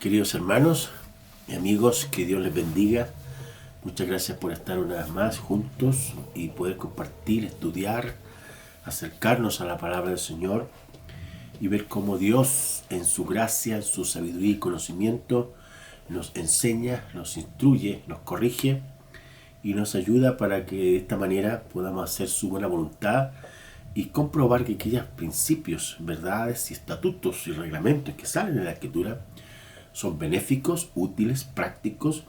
Queridos hermanos y amigos, que Dios les bendiga. Muchas gracias por estar una vez más juntos y poder compartir, estudiar, acercarnos a la palabra del Señor y ver cómo Dios, en su gracia, en su sabiduría y conocimiento, nos enseña, nos instruye, nos corrige y nos ayuda para que de esta manera podamos hacer su buena voluntad y comprobar que aquellos principios, verdades y estatutos y reglamentos que salen de la Escritura son benéficos, útiles, prácticos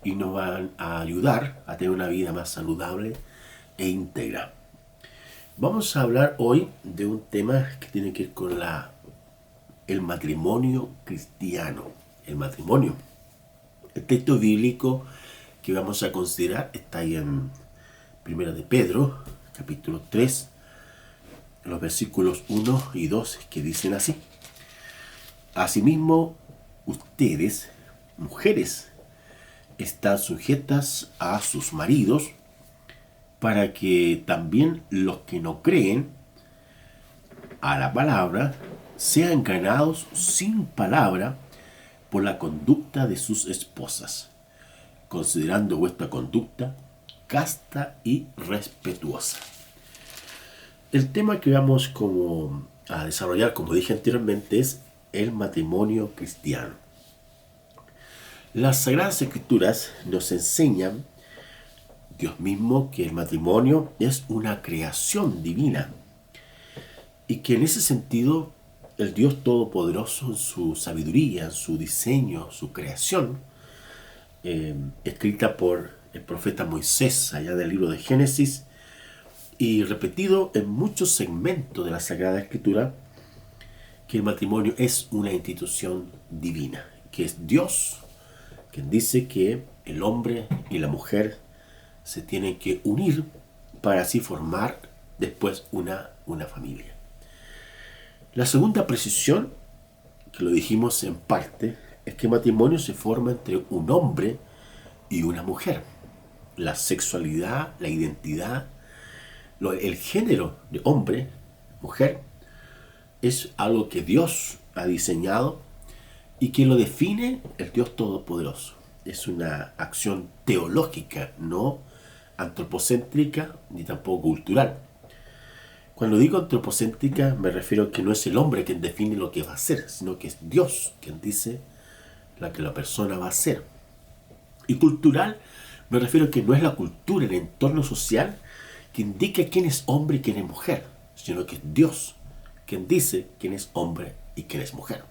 y nos van a ayudar a tener una vida más saludable e íntegra. Vamos a hablar hoy de un tema que tiene que ver con el matrimonio cristiano. El matrimonio. El texto bíblico que vamos a considerar está ahí en 1 de Pedro, capítulo 3, los versículos 1 y 2, que dicen así: Asimismo, ustedes, mujeres, están sujetas a sus maridos, para que también los que no creen a la palabra sean ganados sin palabra por la conducta de sus esposas, considerando vuestra conducta casta y respetuosa. El tema que vamos a desarrollar, como dije anteriormente, es el matrimonio cristiano. Las Sagradas Escrituras nos enseñan, Dios mismo, que el matrimonio es una creación divina y que en ese sentido el Dios Todopoderoso, en su sabiduría, en su diseño, su creación, escrita por el profeta Moisés allá del libro de Génesis y repetido en muchos segmentos de la Sagrada Escritura, que el matrimonio es una institución divina, que es Dios quien dice que el hombre y la mujer se tienen que unir para así formar después una familia. La segunda precisión, que lo dijimos en parte, es que el matrimonio se forma entre un hombre y una mujer. La sexualidad, la identidad, el género de hombre, mujer, es algo que Dios ha diseñado y que lo define el Dios Todopoderoso. Es una acción teológica, no antropocéntrica ni tampoco cultural. Cuando digo antropocéntrica me refiero a que no es el hombre quien define lo que va a hacer, sino que es Dios quien dice lo que la persona va a hacer. Y cultural me refiero a que no es la cultura, el entorno social que indica quién es hombre y quién es mujer, sino que es Dios quien dice quién es hombre y quién es mujer.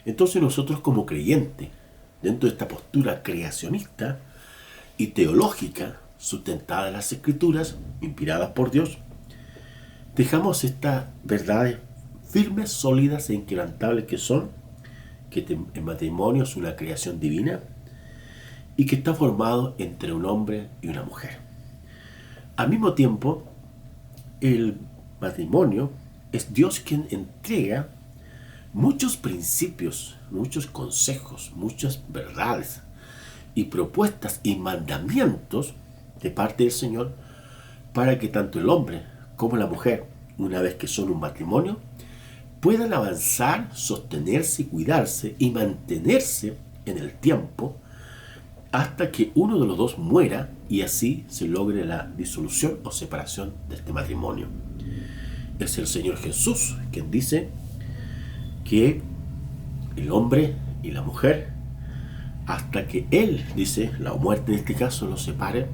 Entonces nosotros, como creyentes, dentro de esta postura creacionista y teológica sustentada en las Escrituras, inspiradas por Dios, dejamos estas verdades firmes, sólidas e inquebrantables que son que el matrimonio es una creación divina y que está formado entre un hombre y una mujer. Al mismo tiempo, el matrimonio es Dios quien entrega muchos principios, muchos consejos, muchas verdades y propuestas y mandamientos de parte del Señor para que tanto el hombre como la mujer, una vez que son un matrimonio, puedan avanzar, sostenerse y cuidarse y mantenerse en el tiempo hasta que uno de los dos muera y así se logre la disolución o separación de este matrimonio. Es el Señor Jesús quien dice que el hombre y la mujer, hasta que Él, dice, la muerte en este caso, los separe,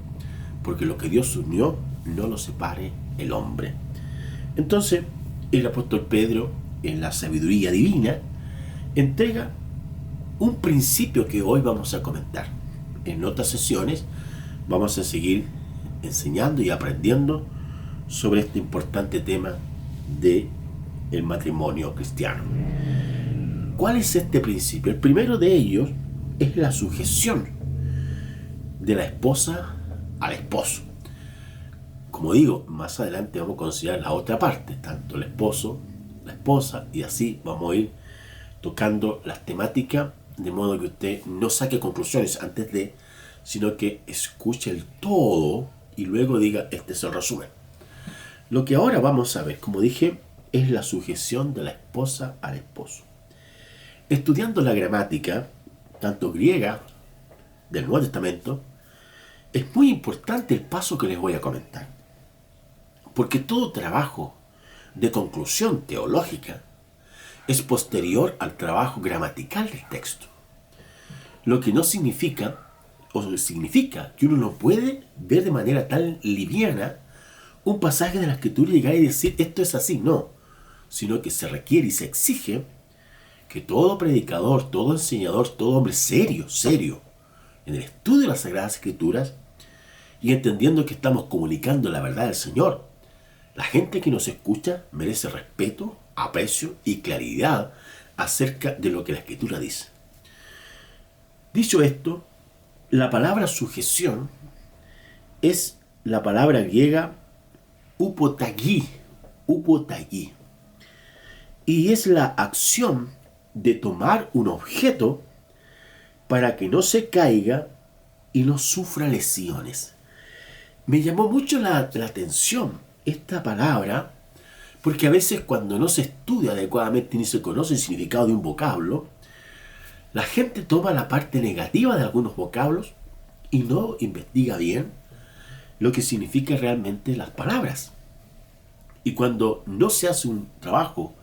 porque lo que Dios unió, no lo separe el hombre. Entonces, el apóstol Pedro, en la sabiduría divina, entrega un principio que hoy vamos a comentar. En otras sesiones vamos a seguir enseñando y aprendiendo sobre este importante tema de el matrimonio cristiano. ¿Cuál es este principio? El primero de ellos es la sujeción de la esposa al esposo. Como digo, más adelante vamos a considerar la otra parte, tanto el esposo, la esposa, y así vamos a ir tocando las temáticas, de modo que usted no saque conclusiones antes de, sino que escuche el todo y luego diga, este es el resumen. Lo que ahora vamos a ver, como dije, es la sujeción de la esposa al esposo. Estudiando la gramática, tanto griega del Nuevo Testamento, es muy importante el paso que les voy a comentar. Porque todo trabajo de conclusión teológica es posterior al trabajo gramatical del texto. Lo que no significa, o significa que uno no puede ver de manera tan liviana un pasaje de la Escritura y llegar y decir esto es así, no. Sino que se requiere y se exige que todo predicador, todo enseñador, todo hombre serio, en el estudio de las Sagradas Escrituras y entendiendo que estamos comunicando la verdad del Señor, la gente que nos escucha merece respeto, aprecio y claridad acerca de lo que la Escritura dice. Dicho esto, la palabra sujeción es la palabra griega upotagí, y es la acción de tomar un objeto para que no se caiga y no sufra lesiones. Me llamó mucho la atención esta palabra, porque a veces cuando no se estudia adecuadamente ni se conoce el significado de un vocablo, la gente toma la parte negativa de algunos vocablos y no investiga bien lo que significa realmente las palabras. Y cuando no se hace un trabajo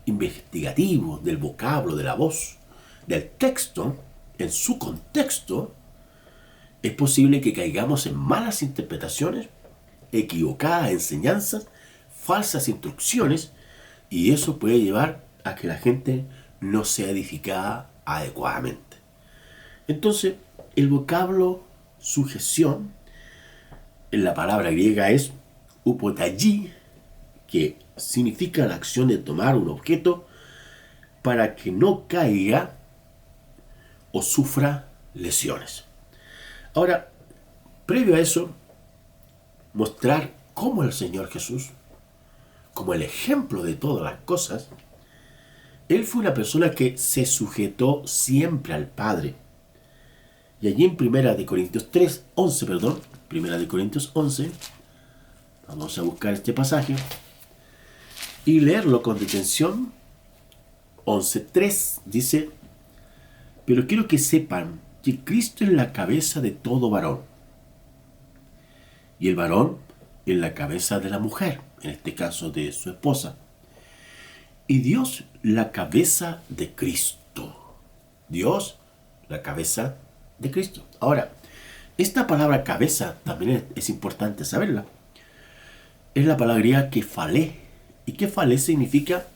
investigativo del vocablo, de la voz, del texto, en su contexto, es posible que caigamos en malas interpretaciones, equivocadas enseñanzas, falsas instrucciones, y eso puede llevar a que la gente no sea edificada adecuadamente. Entonces, el vocablo sujeción en la palabra griega es upotagí, que significa la acción de tomar un objeto para que no caiga o sufra lesiones. Ahora, previo a eso, mostrar cómo el Señor Jesús, como el ejemplo de todas las cosas, Él fue una persona que se sujetó siempre al Padre. Y allí en 1 Corintios 11, vamos a buscar este pasaje y leerlo con detención. 11:3 dice: pero quiero que sepan que Cristo es la cabeza de todo varón, y el varón es la cabeza de la mujer, en este caso de su esposa, y Dios la cabeza de Cristo. Dios la cabeza de Cristo. Ahora, esta palabra cabeza también es importante saberla. Es la palabra griega kefalé, y kefalé significa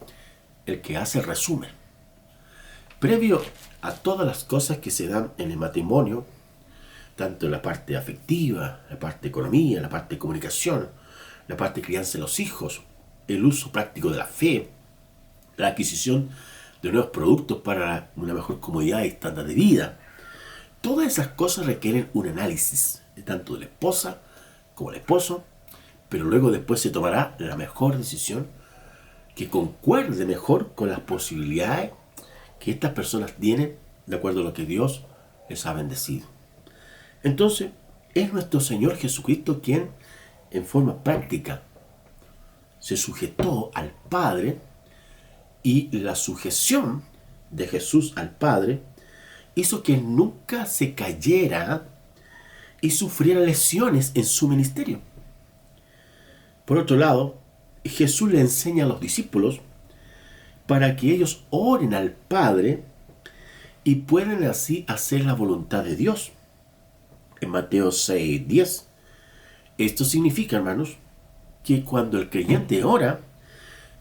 el que hace el resumen. Previo a todas las cosas que se dan en el matrimonio, tanto en la parte afectiva, la parte de economía, la parte de comunicación, la parte de crianza de los hijos, el uso práctico de la fe, la adquisición de nuevos productos para una mejor comodidad y estándar de vida. Todas esas cosas requieren un análisis, tanto de la esposa como del esposo, pero luego después se tomará la mejor decisión que concuerde mejor con las posibilidades que estas personas tienen de acuerdo a lo que Dios les ha bendecido. Entonces, es nuestro Señor Jesucristo quien, en forma práctica, se sujetó al Padre, y la sujeción de Jesús al Padre hizo que nunca se cayera y sufriera lesiones en su ministerio. Por otro lado, Jesús le enseña a los discípulos para que ellos oren al Padre y puedan así hacer la voluntad de Dios. En Mateo 6:10, esto significa, hermanos, que cuando el creyente ora,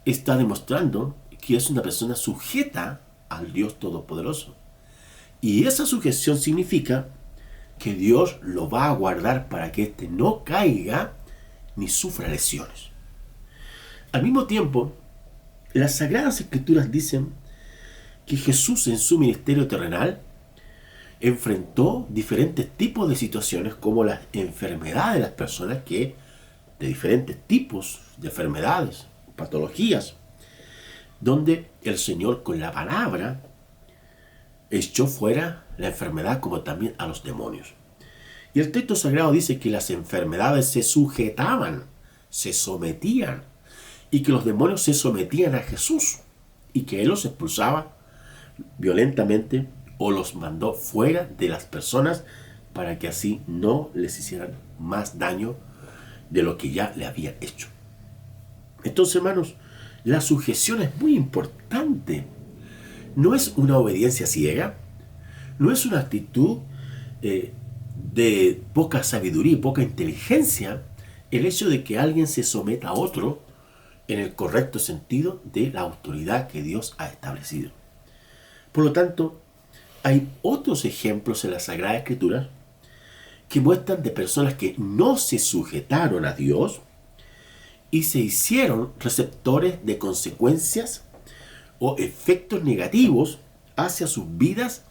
está demostrando que es una persona sujeta al Dios Todopoderoso. Y esa sujeción significa que Dios lo va a guardar para que éste no caiga ni sufra lesiones. Al mismo tiempo, las Sagradas Escrituras dicen que Jesús en su ministerio terrenal enfrentó diferentes tipos de situaciones, como las enfermedades de las personas, de diferentes tipos de enfermedades, patologías, donde el Señor con la palabra echó fuera la enfermedad, como también a los demonios. Y el texto sagrado dice que las enfermedades se sujetaban, se sometían, y que los demonios se sometían a Jesús, y que Él los expulsaba violentamente o los mandó fuera de las personas para que así no les hicieran más daño de lo que ya le habían hecho. Entonces, hermanos, la sujeción es muy importante. No es una obediencia ciega, no es una actitud de poca sabiduría y poca inteligencia el hecho de que alguien se someta a otro en el correcto sentido de la autoridad que Dios ha establecido. Por lo tanto, hay otros ejemplos en la Sagrada Escritura que muestran de personas que no se sujetaron a Dios y se hicieron receptores de consecuencias o efectos negativos hacia sus vidas,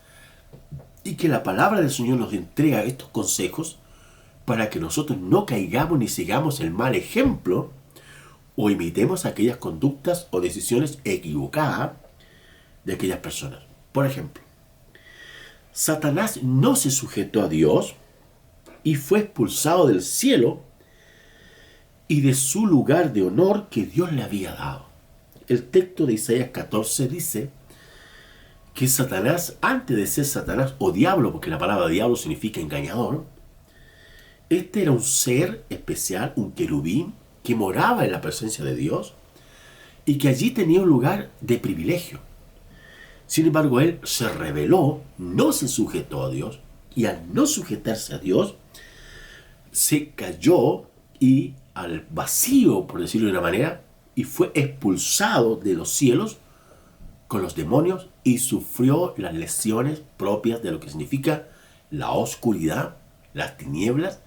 y que la palabra del Señor nos entrega estos consejos para que nosotros no caigamos ni sigamos el mal ejemplo o imitemos aquellas conductas o decisiones equivocadas de aquellas personas. Por ejemplo, Satanás no se sujetó a Dios y fue expulsado del cielo y de su lugar de honor que Dios le había dado. El texto de Isaías 14 dice que Satanás, antes de ser Satanás o diablo, porque la palabra diablo significa engañador, este era un ser especial, un querubín, que moraba en la presencia de Dios y que allí tenía un lugar de privilegio. Sin embargo, él se rebeló, no se sujetó a Dios, y al no sujetarse a Dios, se cayó y al vacío, por decirlo de una manera, y fue expulsado de los cielos con los demonios y sufrió las lesiones propias de lo que significa la oscuridad, las tinieblas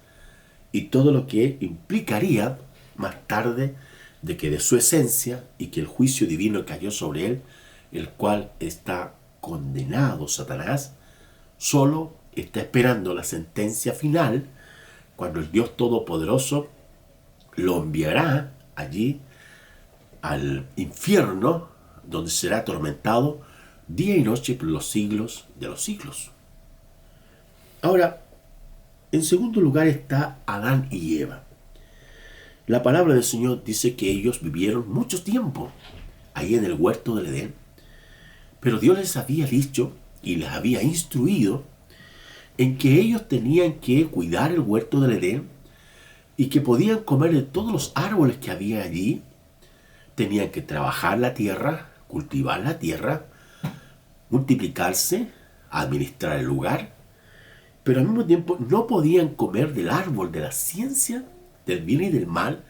y todo lo que implicaría más tarde de que de su esencia y que el juicio divino cayó sobre él, el cual está condenado Satanás, solo está esperando la sentencia final cuando el Dios Todopoderoso lo enviará allí al infierno, donde será atormentado día y noche por los siglos de los siglos. Ahora, en segundo lugar está Adán y Eva. La palabra del Señor dice que ellos vivieron mucho tiempo ahí en el huerto del Edén, pero Dios les había dicho y les había instruido en que ellos tenían que cuidar el huerto del Edén y que podían comer de todos los árboles que había allí, tenían que trabajar la tierra, cultivar la tierra, multiplicarse, administrar el lugar, pero al mismo tiempo no podían comer del árbol de la ciencia del bien y del mal,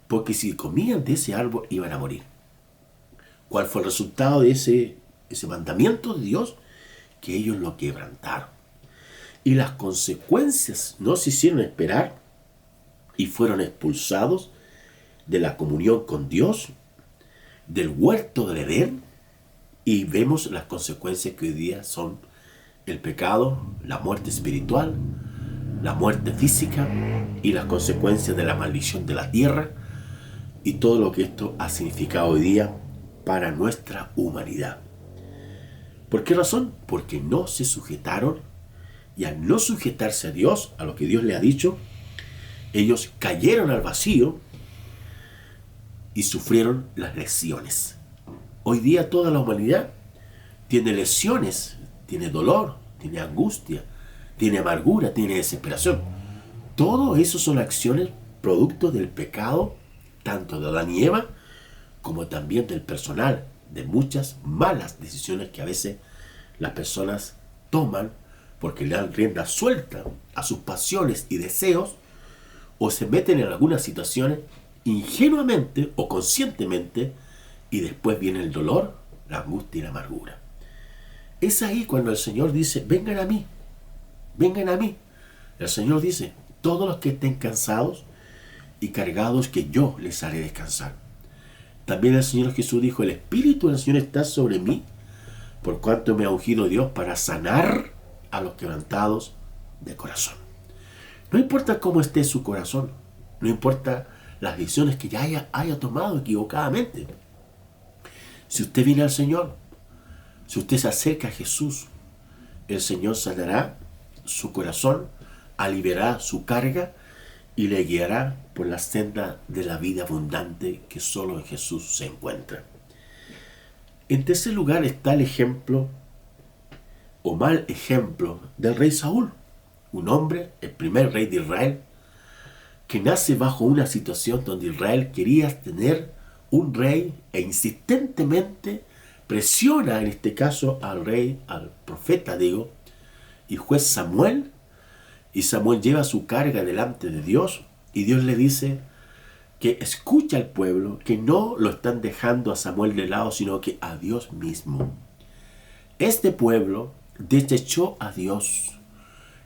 porque si comían de ese árbol iban a morir. ¿Cuál fue el resultado de ese mandamiento de Dios? Que ellos lo quebrantaron. Y las consecuencias no se hicieron esperar y fueron expulsados de la comunión con Dios, del huerto del Edén, y vemos las consecuencias que hoy día son el pecado, la muerte espiritual, la muerte física y las consecuencias de la maldición de la tierra y todo lo que esto ha significado hoy día para nuestra humanidad. ¿Por qué razón? Porque no se sujetaron, y al no sujetarse a Dios, a lo que Dios le ha dicho, ellos cayeron al vacío y sufrieron las lesiones. Hoy día toda la humanidad tiene lesiones, tiene dolor, tiene angustia, tiene amargura, tiene desesperación. Todo eso son acciones producto del pecado, tanto de Adán y Eva, como también del personal, de muchas malas decisiones que a veces las personas toman porque le dan rienda suelta a sus pasiones y deseos, o se meten en algunas situaciones ingenuamente o conscientemente, y después viene el dolor, la angustia y la amargura. Es ahí cuando el Señor dice, vengan a mí, vengan a mí. El Señor dice, todos los que estén cansados y cargados, que yo les haré descansar. También el Señor Jesús dijo, el Espíritu del Señor está sobre mí, por cuanto me ha ungido Dios para sanar a los quebrantados de corazón. No importa cómo esté su corazón, no importa las decisiones que ya haya tomado equivocadamente. Si usted viene al Señor, si usted se acerca a Jesús, el Señor sanará su corazón, aliviará su carga y le guiará por la senda de la vida abundante que solo en Jesús se encuentra. En tercer lugar está el ejemplo, o mal ejemplo, del rey Saúl, un hombre, el primer rey de Israel, que nace bajo una situación donde Israel quería tener un rey e insistentemente presiona en este caso al rey, al profeta, digo, y juez Samuel, y Samuel lleva su carga delante de Dios, y Dios le dice que escucha al pueblo, que no lo están dejando a Samuel de lado, sino que a Dios mismo. Este pueblo desechó a Dios.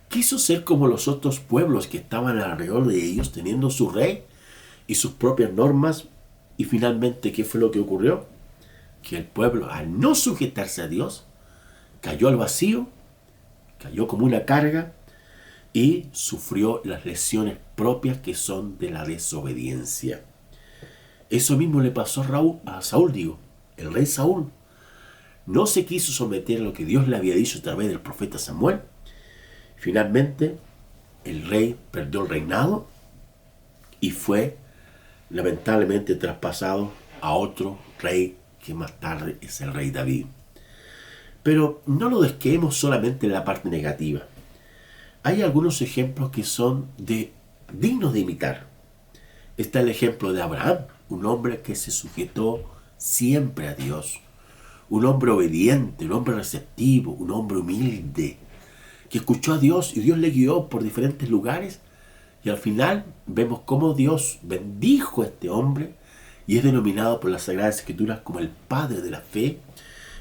Quiso ser como los otros pueblos que estaban alrededor de ellos, teniendo su rey y sus propias normas. Y finalmente, ¿qué fue lo que ocurrió? Que el pueblo, al no sujetarse a Dios, cayó al vacío, cayó como una carga y sufrió las lesiones propias que son de la desobediencia. Eso mismo le pasó a Saúl, el rey Saúl. No se quiso someter a lo que Dios le había dicho a través del profeta Samuel. Finalmente, el rey perdió el reinado y fue lamentablemente traspasado a otro rey que más tarde es el rey David. Pero no lo desquemos solamente en la parte negativa. Hay algunos ejemplos que son dignos de imitar. Está el ejemplo de Abraham, un hombre que se sujetó siempre a Dios. Un hombre obediente, un hombre receptivo, un hombre humilde, que escuchó a Dios y Dios le guió por diferentes lugares. Y al final vemos cómo Dios bendijo a este hombre y es denominado por las Sagradas Escrituras como el padre de la fe,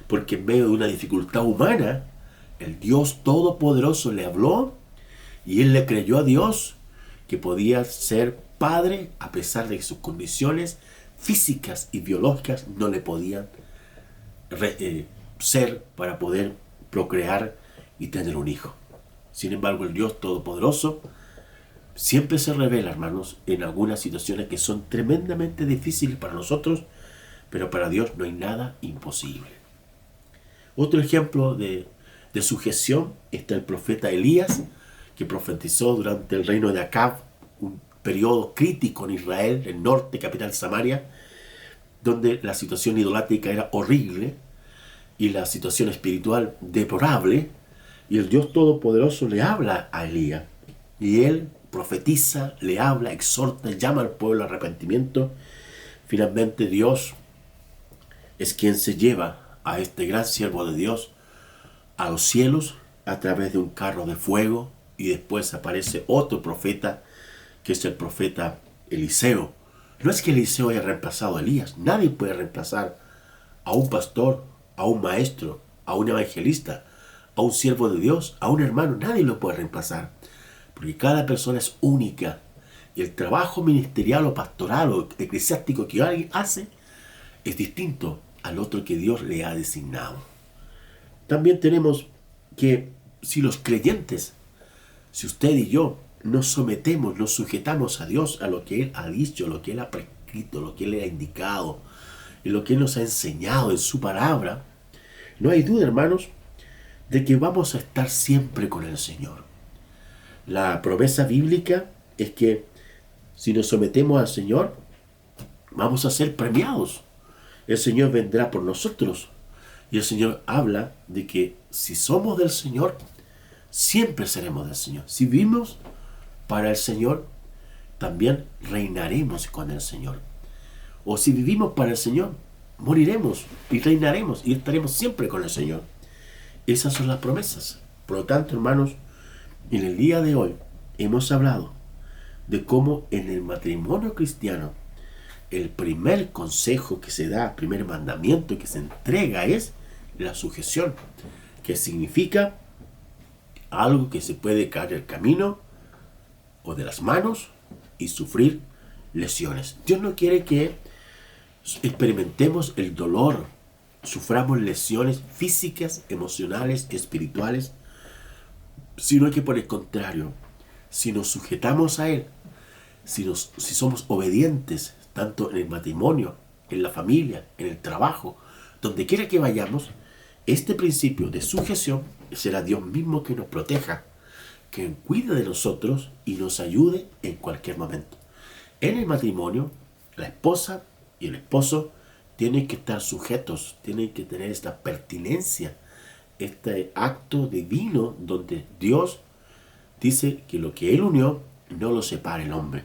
porque en medio de una dificultad humana, el Dios Todopoderoso le habló y él le creyó a Dios que podía ser padre a pesar de que sus condiciones físicas y biológicas no le podían ser para poder procrear y tener un hijo. Sin embargo, el Dios Todopoderoso siempre se revela, hermanos, en algunas situaciones que son tremendamente difíciles para nosotros, pero para Dios no hay nada imposible. Otro ejemplo de sujeción está el profeta Elías, que profetizó durante el reino de Acab, un periodo crítico en Israel, el norte, capital Samaria, donde la situación idolátrica era horrible y la situación espiritual deplorable, y el Dios Todopoderoso le habla a Elías, y él profetiza, le habla, exhorta, llama al pueblo al arrepentimiento. Finalmente Dios es quien se lleva a este gran siervo de Dios a los cielos a través de un carro de fuego, y después aparece otro profeta, que es el profeta Eliseo. No es que Eliseo haya reemplazado a Elías, nadie puede reemplazar a un pastor, a un maestro, a un evangelista, a un siervo de Dios, a un hermano, nadie lo puede reemplazar, porque cada persona es única, y el trabajo ministerial o pastoral o eclesiástico que alguien hace es distinto al otro que Dios le ha designado. También tenemos que si los creyentes, si usted y yo nos sometemos, nos sujetamos a Dios, a lo que Él ha dicho, lo que Él ha prescrito, lo que Él ha indicado, y lo que Él nos ha enseñado en su palabra, no hay duda, hermanos, de que vamos a estar siempre con el Señor. La promesa bíblica es que si nos sometemos al Señor, vamos a ser premiados. El Señor vendrá por nosotros. Y el Señor habla de que si somos del Señor, siempre seremos del Señor. Si vivimos para el Señor, también reinaremos con el Señor. O si vivimos para el Señor, moriremos y reinaremos y estaremos siempre con el Señor. Esas son las promesas. Por lo tanto, hermanos, en el día de hoy hemos hablado de cómo en el matrimonio cristiano el primer consejo que se da, el primer mandamiento que se entrega es la sujeción, que significa algo que se puede caer del camino o de las manos y sufrir lesiones. Dios no quiere que experimentemos el dolor, suframos lesiones físicas, emocionales, espirituales, sino que por el contrario, si nos sujetamos a Él, si somos obedientes, tanto en el matrimonio, en la familia, en el trabajo, donde quiera que vayamos, este principio de sujeción será Dios mismo que nos proteja, que cuide de nosotros y nos ayude en cualquier momento. En el matrimonio, la esposa y el esposo tienen que estar sujetos, tienen que tener esta pertinencia, este acto divino donde Dios dice que lo que Él unió no lo separa el hombre.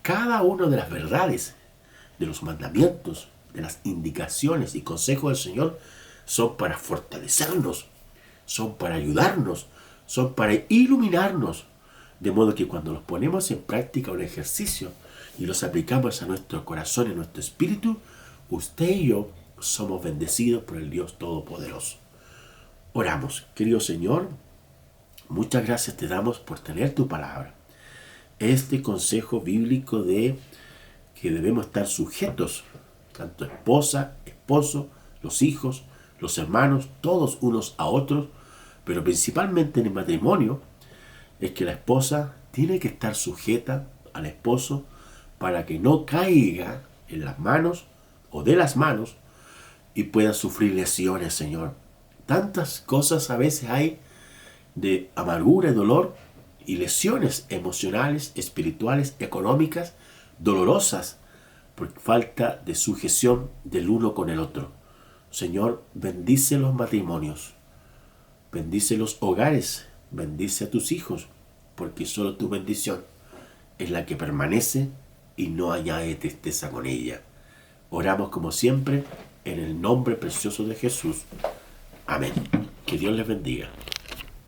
Cada una de las verdades, de los mandamientos, de las indicaciones y consejos del Señor son para fortalecernos, son para ayudarnos, son para iluminarnos. De modo que cuando los ponemos en práctica un ejercicio y los aplicamos a nuestro corazón y a nuestro espíritu, usted y yo somos bendecidos por el Dios Todopoderoso. Oramos. Querido Señor, muchas gracias te damos por tener tu palabra. Este consejo bíblico de que debemos estar sujetos, tanto esposa, esposo, los hijos, los hermanos, todos unos a otros, pero principalmente en el matrimonio, es que la esposa tiene que estar sujeta al esposo para que no caiga en las manos o de las manos y pueda sufrir lesiones, Señor. Tantas cosas a veces hay de amargura y dolor y lesiones emocionales, espirituales, económicas, dolorosas por falta de sujeción del uno con el otro. Señor, bendice los matrimonios, bendice los hogares, bendice a tus hijos, porque solo tu bendición es la que permanece y no añade tristeza con ella. Oramos como siempre en el nombre precioso de Jesús. Amén. Que Dios les bendiga.